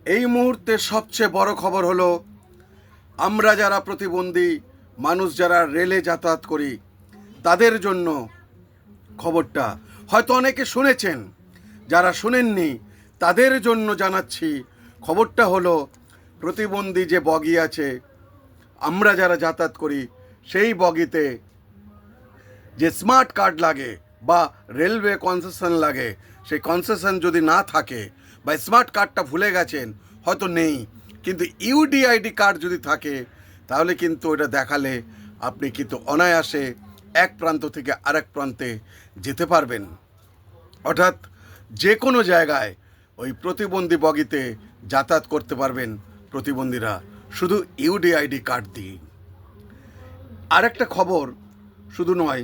এই মুহূর্তে সবচেয়ে বড় খবর হলো, আমরা যারা প্রতিবন্ধী মানুষ যারা রেলে যাতায়াত করি তাদের জন্য খবরটা হয়তো অনেকে শুনেছেন, যারা শুনেননি তাদের জন্য জানাচ্ছি। খবরটা হলো, প্রতিবন্ধী যে বগি আছে, আমরা যারা যাতায়াত করি সেই বগিতে যে স্মার্ট কার্ড লাগে বা রেলওয়ে কনসেশন লাগে, সেই কনসেশন যদি না থাকে বা স্মার্ট কার্ডটা ভুলে গেছেন, হয়তো নেই, কিন্তু ইউডিআইডি কার্ড যদি থাকে তাহলে কিন্তু ওটা দেখালে আপনি কিন্তু অনায়াসে এক প্রান্ত থেকে আরেক প্রান্তে যেতে পারবেন। অর্থাৎ যে কোনো জায়গায় ওই প্রতিবন্ধী বগিতে যাতায়াত করতে পারবেন প্রতিবন্ধীরা, শুধু ইউডিআইডি কার্ড দিয়ে। আরেকটা খবর শুধু নয়,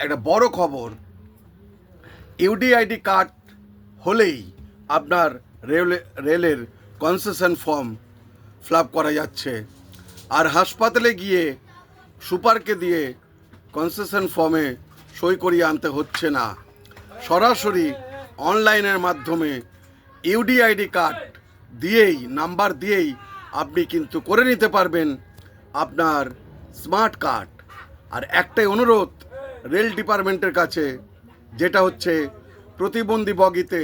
একটা বড় খবর, ইউডিআইডি কার্ড হলেই আপনার রেলের কনসেশন ফর্ম ফিল আপ করা যাচ্ছে। আর হাসপাতালে গিয়ে সুপারকে দিয়ে কনসেশন ফর্মে সই করিয়ে আনতে হচ্ছে না, সরাসরি অনলাইনের মাধ্যমে ইউডিআইডি কার্ড দিয়েই, নাম্বার দিয়েই আপনি কিন্তু করে নিতে পারবেন আপনার স্মার্ট কার্ড। আর একটাই অনুরোধ রেল ডিপার্টমেন্টের কাছে, যেটা হচ্ছে প্রতিবন্ধী বগিতে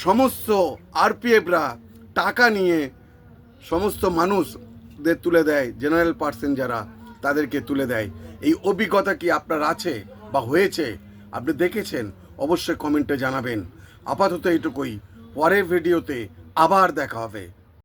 সমস্ত আরপিএফরা টাকা নিয়ে সমস্ত মানুষদের তুলে দেয়, জেনারেল পার্সন যারা তাদেরকে তুলে দেয়। এই অভিজ্ঞতা কি আপনার আছে বা হয়েছে, আপনি দেখেছেন? অবশ্যই কমেন্টে জানাবেন। আপাতত এইটুকুই, পরের ভিডিওতে আবার দেখা হবে।